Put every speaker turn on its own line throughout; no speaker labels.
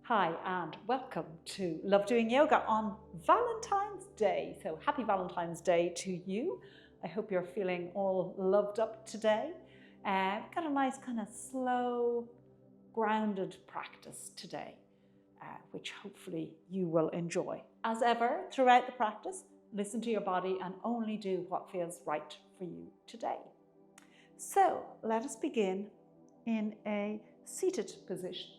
Hi, and welcome to Love Doing Yoga on Valentine's Day. So happy Valentine's Day to you. I hope you're feeling all loved up today. We've got a nice kind of slow, grounded practice today, which hopefully you will enjoy. As ever, throughout the practice, listen to your body and only do what feels right for you today. So let us begin in a seated position.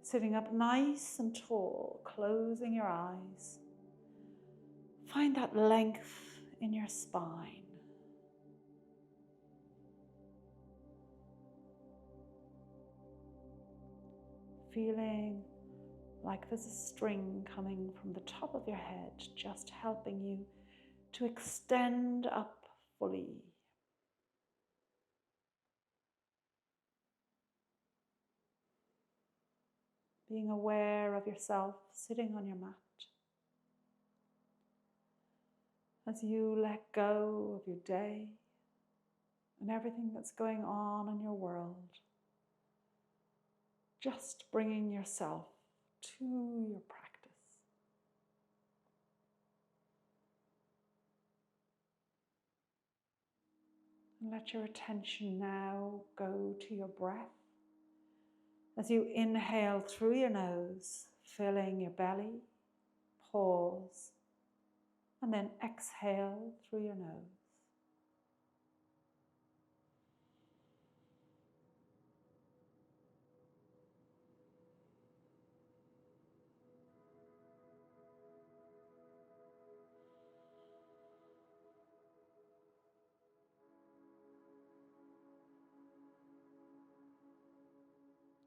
Sitting up nice and tall, closing your eyes. Find that length in your spine. Feeling like there's a string coming from the top of your head, just helping you to extend up fully. Being aware of yourself sitting on your mat. As you let go of your day and everything that's going on in your world, just bringing yourself to your practice. And let your attention now go to your breath as you inhale through your nose, filling your belly, pause, and then exhale through your nose.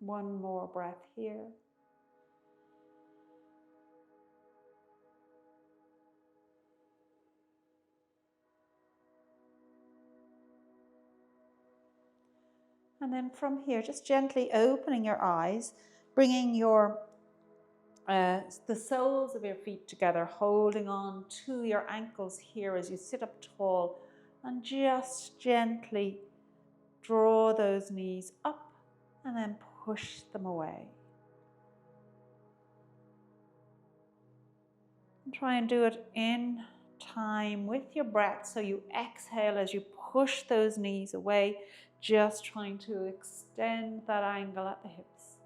One more breath here. And then from here, just gently opening your eyes, bringing the soles of your feet together, holding on to your ankles here as you sit up tall, and just gently draw those knees up and then push them away. And try and do it in time with your breath. So you exhale as you push those knees away, just trying to extend that angle at the hips.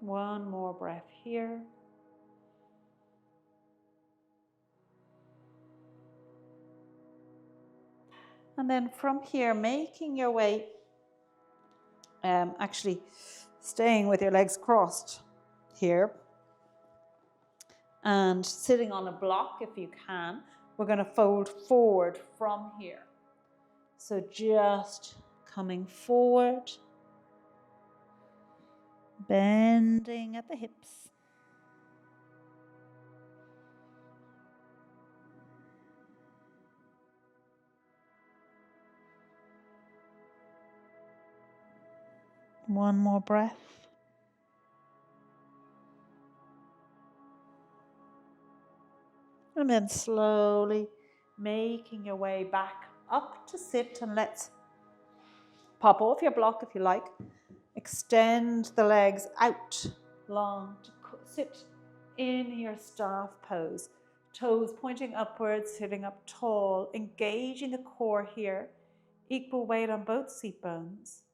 One more breath here. And then from here, making your way, actually staying with your legs crossed here and sitting on a block if you can. We're going to fold forward from here. So just coming forward, bending at the hips. One more breath. And then slowly making your way back up to sit, and let's pop off your block if you like. Extend the legs out long to sit in your staff pose. Toes pointing upwards, sitting up tall, engaging the core here. Equal weight on both seat bones.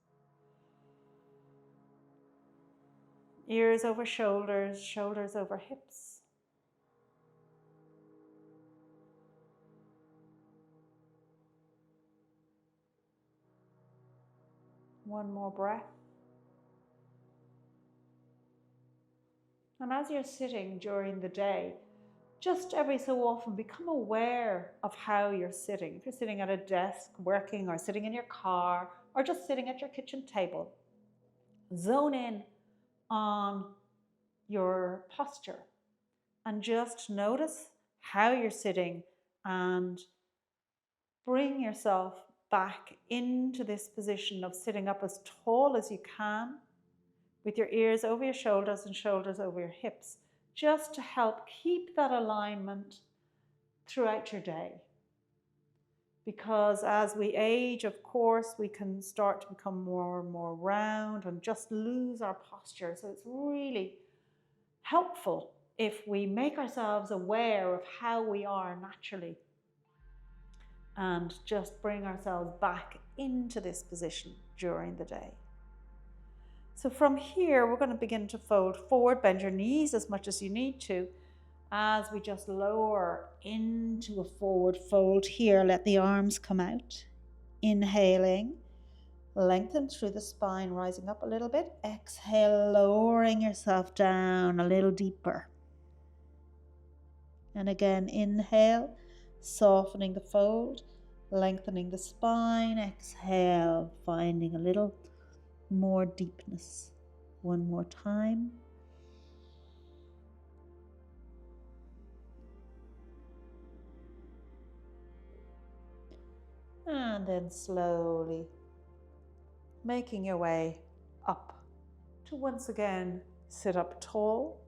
Ears over shoulders, shoulders over hips. One more breath. And as you're sitting during the day, just every so often become aware of how you're sitting. If you're sitting at a desk working, or sitting in your car, or just sitting at your kitchen table, zone in on your posture and just notice how you're sitting and bring yourself back into this position of sitting up as tall as you can with your ears over your shoulders and shoulders over your hips, just to help keep that alignment throughout your day. Because as we age, of course, we can start to become more and more round and just lose our posture. So it's really helpful if we make ourselves aware of how we are naturally and just bring ourselves back into this position during the day. So from here, we're going to begin to fold forward, bend your knees as much as you need to, as we just lower into a forward fold here. Let the arms come out. Inhaling, lengthen through the spine, rising up a little bit. Exhale, lowering yourself down a little deeper. And again, inhale, softening the fold, lengthening the spine. Exhale, finding a little more deepness. One more time. And then slowly making your way up to once again sit up tall.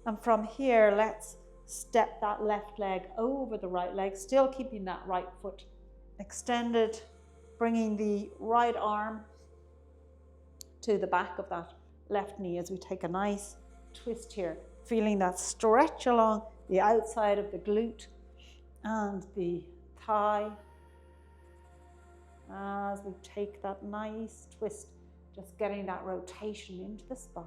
And from here, let's step that left leg over the right leg, still keeping that right foot extended, bringing the right arm to the back of that left knee as we take a nice twist here, feeling that stretch along the outside of the glute and the thigh as we take that nice twist, just getting that rotation into the spine.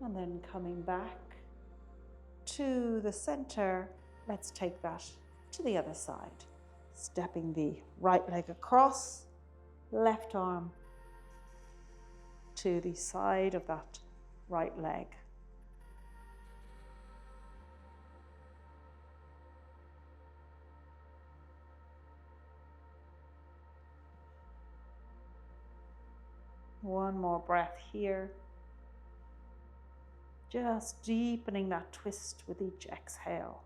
And then coming back to the center, let's take that to the other side. Stepping the right leg across, left arm to the side of that right leg. One more breath here. Just deepening that twist with each exhale.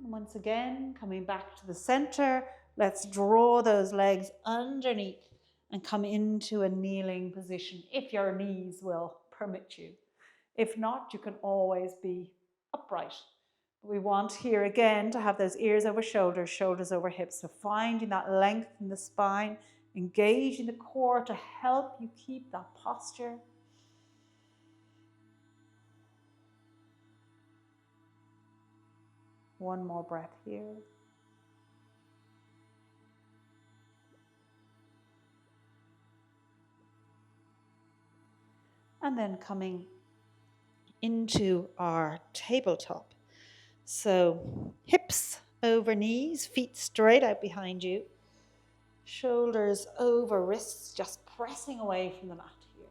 And once again, coming back to the center, let's draw those legs underneath and come into a kneeling position if your knees will permit you. If not, you can always be upright. We want here again to have those ears over shoulders, shoulders over hips. So finding that length in the spine, engaging the core to help you keep that posture. One more breath here. And then coming into our tabletop. So hips over knees, feet straight out behind you. Shoulders over wrists, just pressing away from the mat here.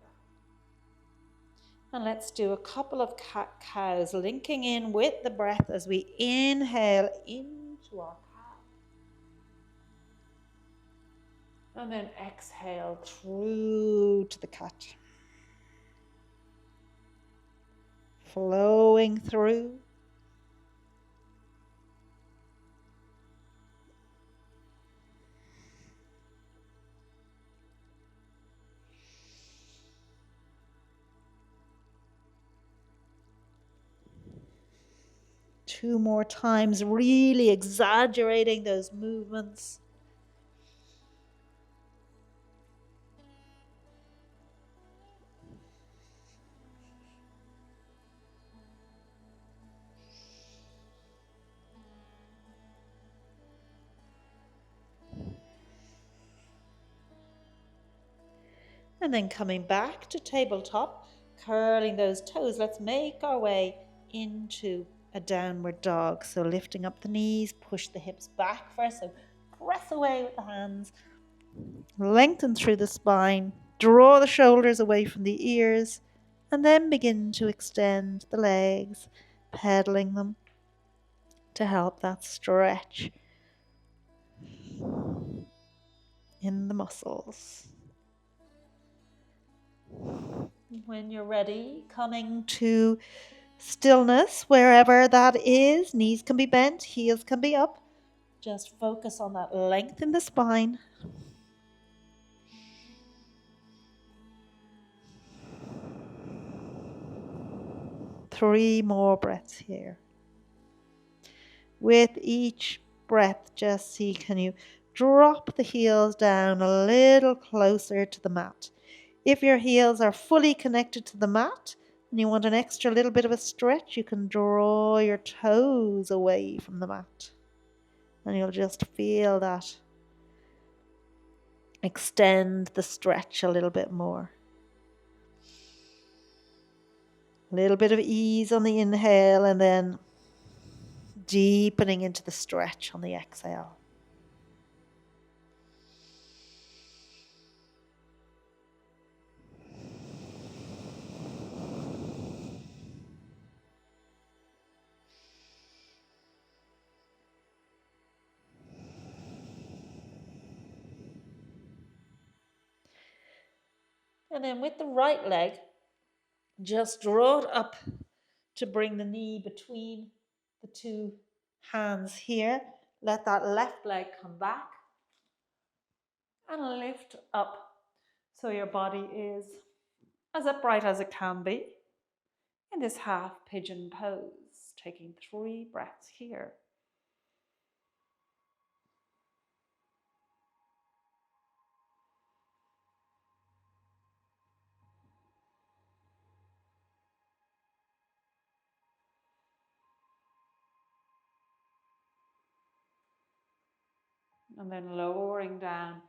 And let's do a couple of cat-cows, linking in with the breath as we inhale into our cow. And then exhale through to the cat. Flowing through. Two more times, really exaggerating those movements. And then coming back to tabletop, curling those toes. Let's make our way into a downward dog. So lifting up the knees, push the hips back first. So press away with the hands. Lengthen through the spine. Draw the shoulders away from the ears. And then begin to extend the legs, pedaling them to help that stretch in the muscles. When you're ready, coming to Stillness wherever that is. Knees can be bent, heels can be up. Just focus on that length in the spine. Three more breaths here. With each breath, just see, can you drop the heels down a little closer to the mat? If your heels are fully connected to the mat and you want an extra little bit of a stretch, you can draw your toes away from the mat. And you'll just feel that. Extend the stretch a little bit more. A little bit of ease on the inhale and then deepening into the stretch on the exhale. And then with the right leg, just draw it up to bring the knee between the two hands here. Let that left leg come back and lift up so your body is as upright as it can be in this half pigeon pose. Taking 3 breaths here. And then lowering down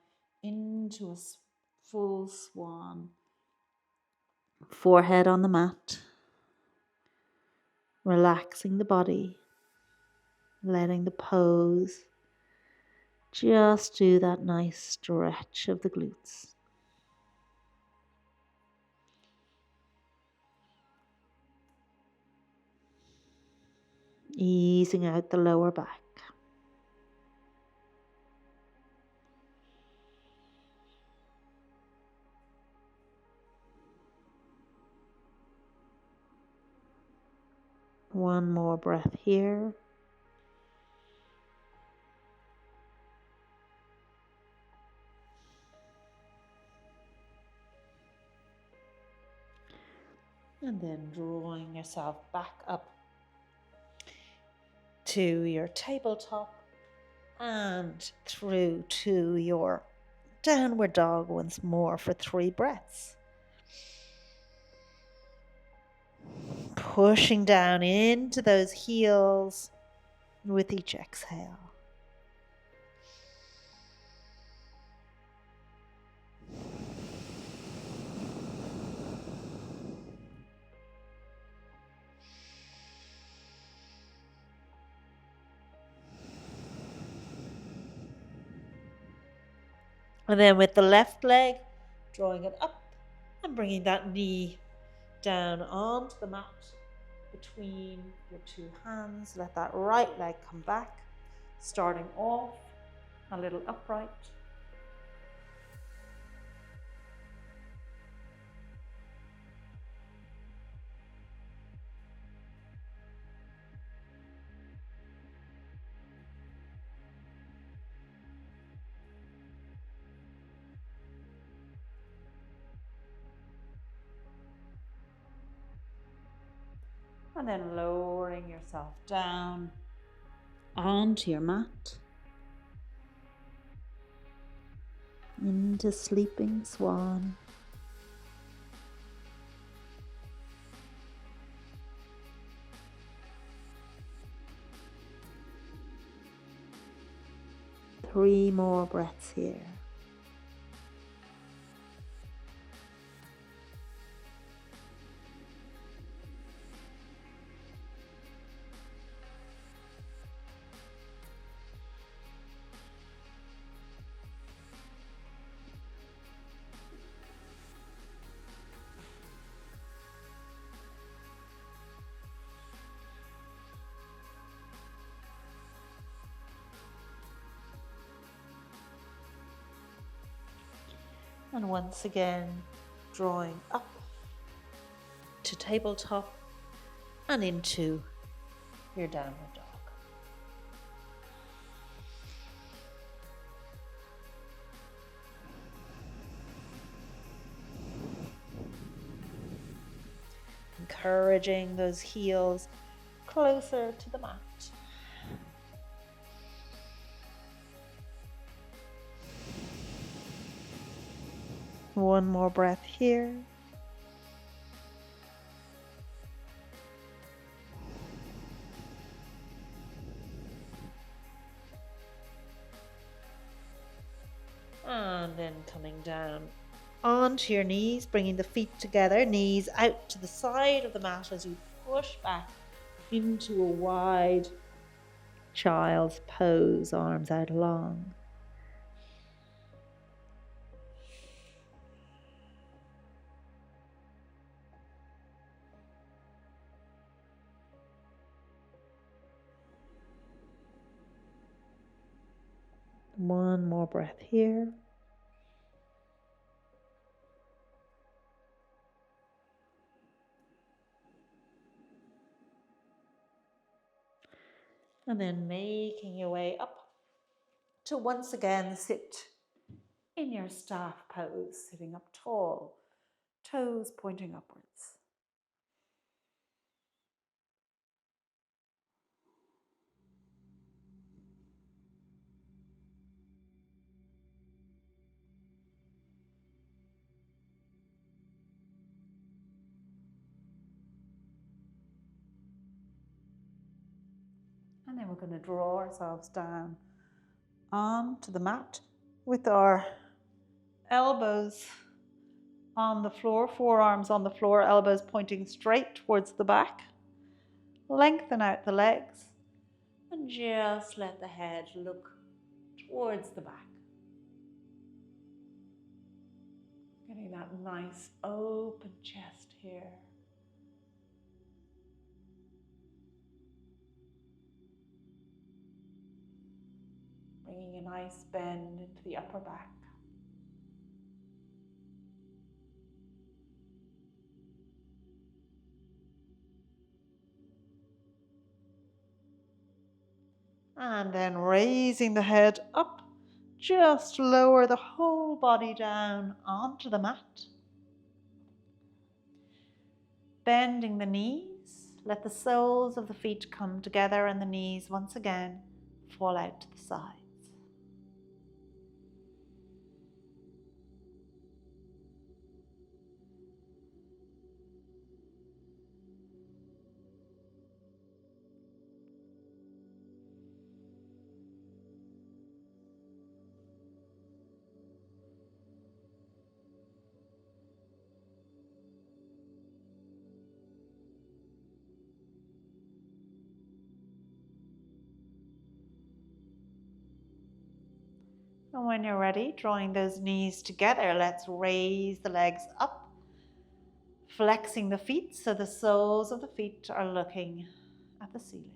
into a full swan. Forehead on the mat. Relaxing the body. Letting the pose just do that nice stretch of the glutes. Easing out the lower back. One more breath here. And then drawing yourself back up to your tabletop and through to your downward dog once more for 3 breaths. Pushing down into those heels with each exhale. And then with the left leg, drawing it up and bringing that knee down onto the mat between your 2 hands. Let that right leg come back, starting off a little upright. And then lowering yourself down onto your mat into sleeping swan. Three more breaths here. And once again, drawing up to tabletop and into your downward dog. Encouraging those heels closer to the mat. One more breath here. And then coming down onto your knees, bringing the feet together, knees out to the side of the mat as you push back into a wide child's pose, arms out long. One more breath here. And then making your way up to once again sit in your staff pose, sitting up tall, toes pointing upwards. And then we're going to draw ourselves down onto the mat with our elbows on the floor, forearms on the floor, elbows pointing straight towards the back. Lengthen out the legs and just let the head look towards the back. Getting that nice open chest here. Bringing a nice bend into the upper back. And then raising the head up, just lower the whole body down onto the mat. Bending the knees, let the soles of the feet come together and the knees once again fall out to the sides. And when you're ready, drawing those knees together, let's raise the legs up, flexing the feet so the soles of the feet are looking at the ceiling.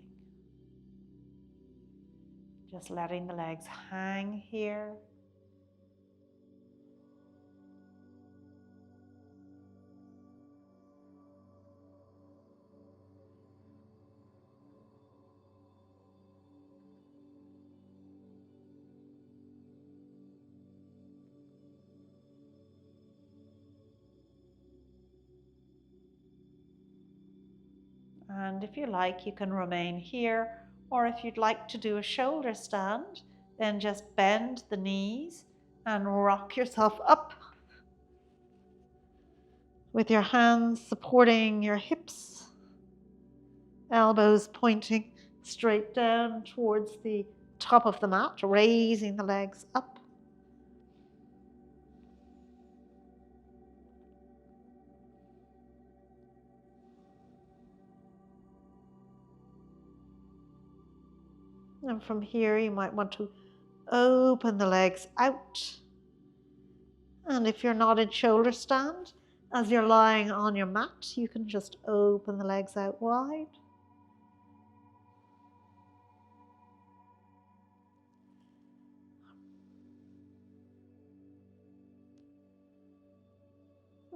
Just letting the legs hang here. And if you like, you can remain here, or if you'd like to do a shoulder stand, then just bend the knees and rock yourself up with your hands supporting your hips, elbows pointing straight down towards the top of the mat, raising the legs up. And from here, you might want to open the legs out. And if you're not in shoulder stand, as you're lying on your mat, you can just open the legs out wide.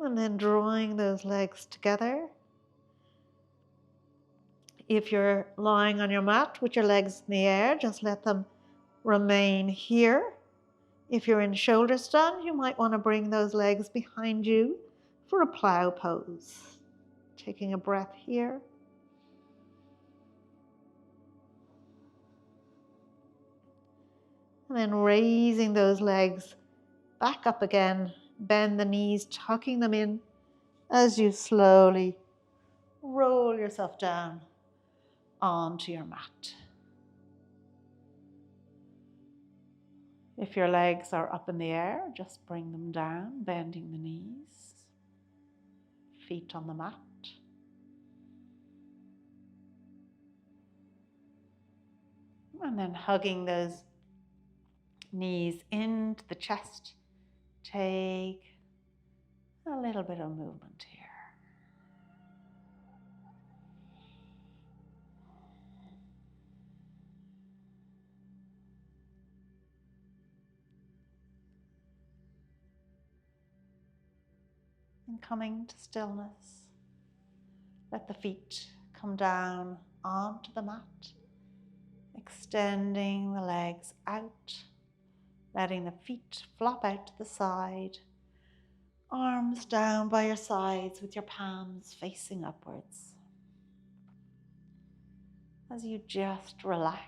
And then drawing those legs together,
If you're lying on your mat with your legs in the air, just let them remain here. If you're in shoulder stand, you might want to bring those legs behind you for a plow pose. Taking a breath here. And then raising those legs back up again. Bend the knees, tucking them in as you slowly roll yourself down onto your mat. If your legs are up in the air, just bring them down, bending the knees, feet on the mat. And then hugging those knees into the chest. Take a little bit of movement here. And coming to stillness, let the feet come down onto the mat, extending the legs out, letting the feet flop out to the side, arms down by your sides with your palms facing upwards. As you just relax,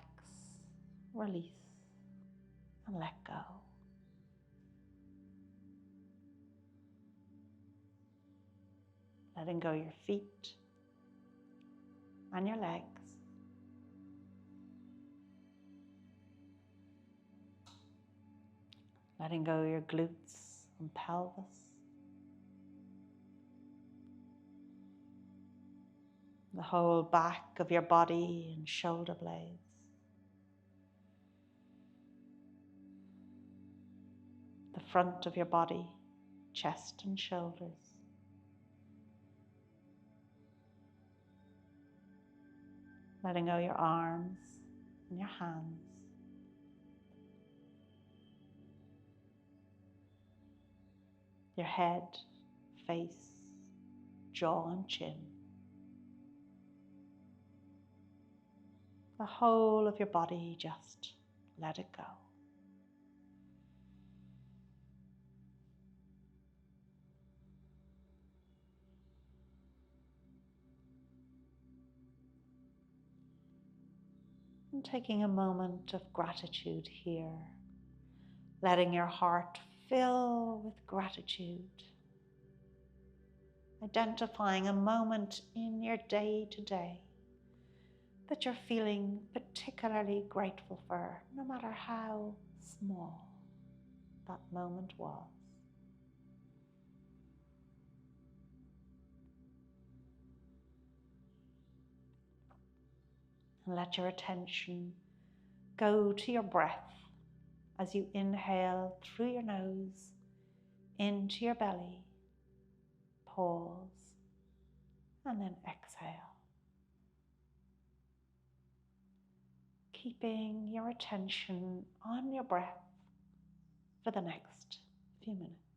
release, and let go. Letting go your feet and your legs. Letting go your glutes and pelvis. The whole back of your body and shoulder blades. The front of your body, chest and shoulders. Letting go your arms and your hands. Your head, face, jaw and chin. The whole of your body, just let it go. And taking a moment of gratitude here, letting your heart fill with gratitude, identifying a moment in your day to day that you're feeling particularly grateful for, no matter how small that moment was. And let your attention go to your breath as you inhale through your nose into your belly, pause, and then exhale. Keeping your attention on your breath for the next few minutes.